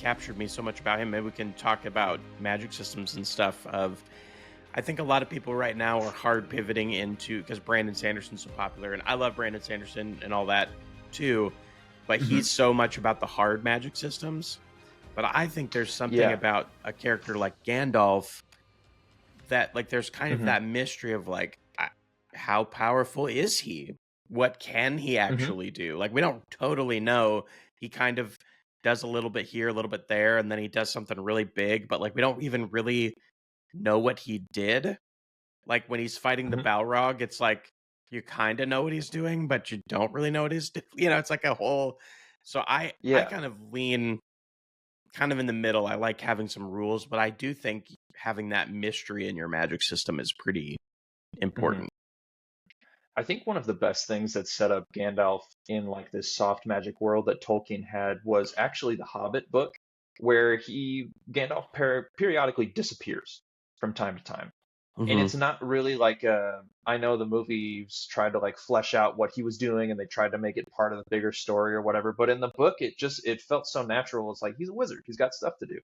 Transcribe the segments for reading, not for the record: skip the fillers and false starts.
captured me so much about him. Maybe we can talk about magic systems and stuff. I think a lot of people right now are hard pivoting into, because Brandon Sanderson's so popular, and I love Brandon Sanderson and all that too, but he's so much about the hard magic systems. But I think there's something about a character like Gandalf that, like, there's kind of that mystery of, like, how powerful is he? What can he actually do? Like, we don't totally know. He kind of does a little bit here, a little bit there, and then he does something really big, but, like, we don't even really know what he did. Like, when he's fighting the Balrog, it's like you kind of know what he's doing, but you don't really know what he's doing. It's like a whole. So I kind of lean kind of in the middle. I like having some rules, but I do think having that mystery in your magic system is pretty important. I think one of the best things that set up Gandalf in like this soft magic world that Tolkien had was actually the Hobbit book, where Gandalf periodically disappears from time to time. And it's not really like I know the movies tried to like flesh out what he was doing and they tried to make it part of the bigger story or whatever, but in the book it felt so natural. It's like he's a wizard, he's got stuff to do,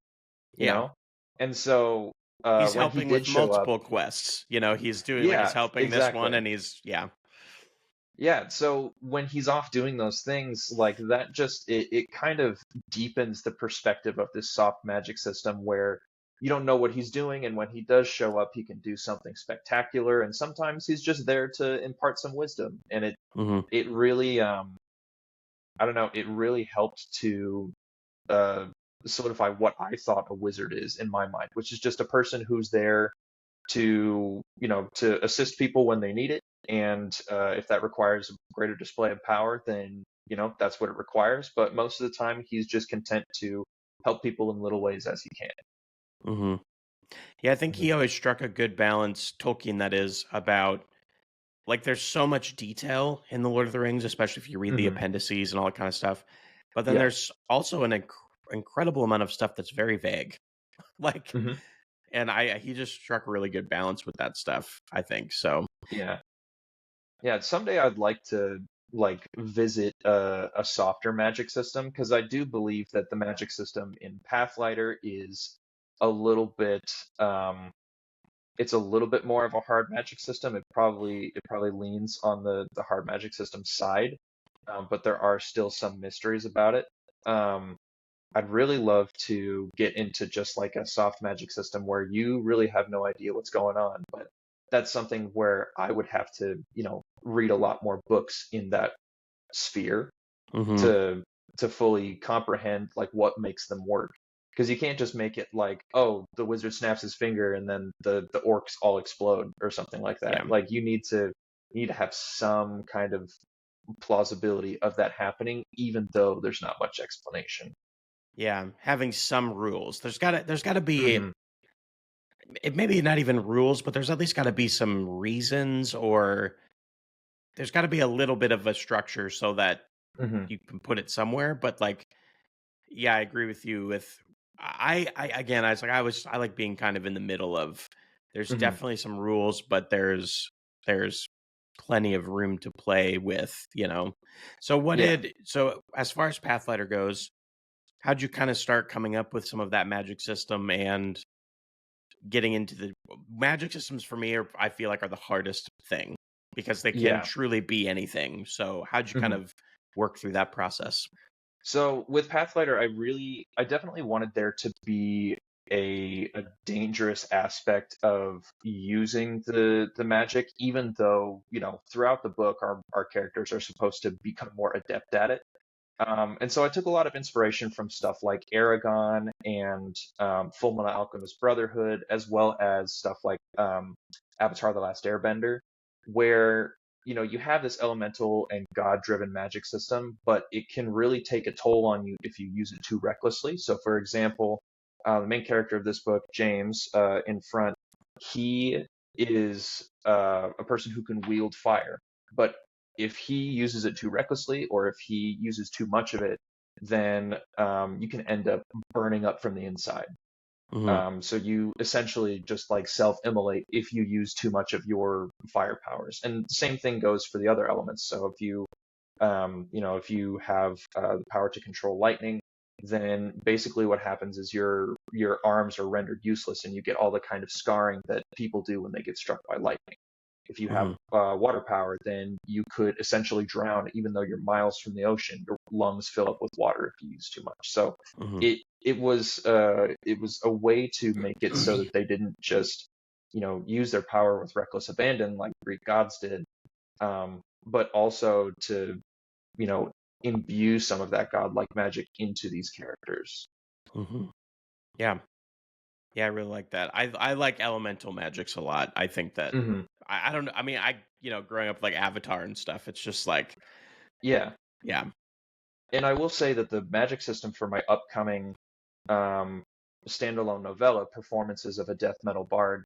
you know? And so he's when he helping with did show up, multiple quests. He's doing, like, he's yeah, helping this one, exactly. and he's Yeah, so when he's off doing those things, like that it kind of deepens the perspective of this soft magic system where you don't know what he's doing, and when he does show up, he can do something spectacular, and sometimes he's just there to impart some wisdom. And it really I don't know, it really helped to uh solidify what I thought a wizard is in my mind, which is just a person who's there to, to assist people when they need it. And if that requires a greater display of power, then, that's what it requires. But most of the time, he's just content to help people in little ways as he hmm Yeah, I think can. he always struck a good balance, Tolkien, that is, about, like, there's so much detail in the Lord of the Rings, especially if you read the Hmm. appendices and all that kind of stuff. But then Yeah. there's also an incredible amount of stuff that's very vague. Like, Hmm. and he just struck a really good balance with that stuff, I think. So, Yeah. Yeah. Someday I'd like to like visit a softer magic system because I do believe that the magic system in Pathlighter is a little bit it's a little bit more of a hard magic system. It probably leans on the hard magic system side, but there are still some mysteries about it. Um, I'd really love to get into just like a soft magic system where you really have no idea what's going on, but that's something where I would have to, read a lot more books in that sphere hmm to fully comprehend like what makes them work. Because you can't just make it like, oh, the wizard snaps his finger and then the orcs all explode or something like that. yeah. Like you need to have some kind of plausibility of that happening, even though there's not much explanation. Yeah, having some rules. There's gotta be, Hmm. it maybe not even rules, but there's at least gotta be some reasons, or there's gotta be a little bit of a structure so that Hmm. you can put it somewhere. But, like, yeah, I agree with you with I again, I like being kind of in the middle of, there's Hmm. definitely some rules, but there's plenty of room to play with. Yeah. So as far as Pathfinder goes, how'd you kind of start coming up with some of that magic system and getting into the magic systems? For me, I feel like, are the hardest thing because they can Yeah. truly be anything. So how'd you kind Hmm. of work through that process? So with Pathfighter, I definitely wanted there to be a dangerous aspect of using the magic, even though, throughout the book our characters are supposed to become more adept at it. And so I took a lot of inspiration from stuff like Eragon and Fullmetal Alchemist Brotherhood, as well as stuff like Avatar: The Last Airbender, where you have this elemental and god-driven magic system, but it can really take a toll on you if you use it too recklessly. So, for example, the main character of this book, James, in front, he is a person who can wield fire, but if he uses it too recklessly or if he uses too much of it, then you can end up burning up from the inside. hmm So you essentially just like self-immolate if you use too much of your fire powers. And same thing goes for the other elements. So if you have the power to control lightning, then basically what happens is your arms are rendered useless, and you get all the kind of scarring that people do when they get struck by lightning. If you have Hmm. water power, then you could essentially drown, even though you're miles from the ocean. Your lungs fill up with water if you use too much. So Hmm. it was a way to make it so that they didn't just use their power with reckless abandon like Greek gods did, but also to you know imbue some of that godlike magic into these characters. Hmm. Yeah. Yeah, I really like that. I like elemental magics a lot. I think that Hmm. I don't know. I mean, growing up like Avatar and stuff, it's just like, Yeah, yeah. and I will say that the magic system for my upcoming um, standalone novella, Performances of a Death Metal Bard,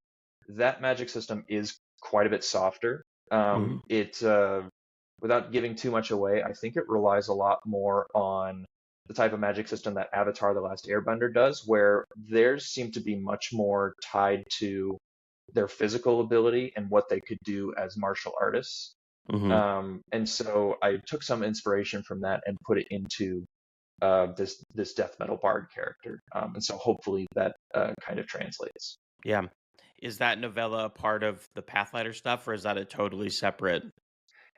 that magic system is quite a bit softer. Hmm. Without giving too much away, I think it relies a lot more on the type of magic system that Avatar: The Last Airbender does, where theirs seem to be much more tied to their physical ability and what they could do as martial artists. Hmm. And so I took some inspiration from that and put it into this death metal bard character. And so hopefully that kind of translates. Yeah. Is that novella a part of the Pathlighter stuff, or is that a totally separate?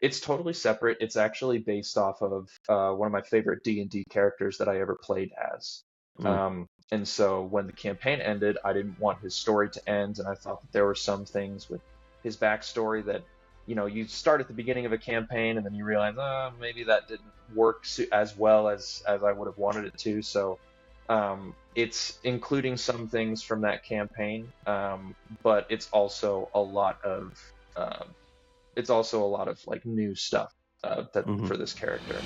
It's totally separate. It's actually based off of one of my favorite D&D characters that I ever played as. Mm. And so when the campaign ended, I didn't want his story to end, and I thought that there were some things with his backstory that, you start at the beginning of a campaign and then you realize, maybe that didn't work as well as I would have wanted it to. So it's including some things from that campaign, but um, it's also a lot of like new stuff that Hmm. for this character.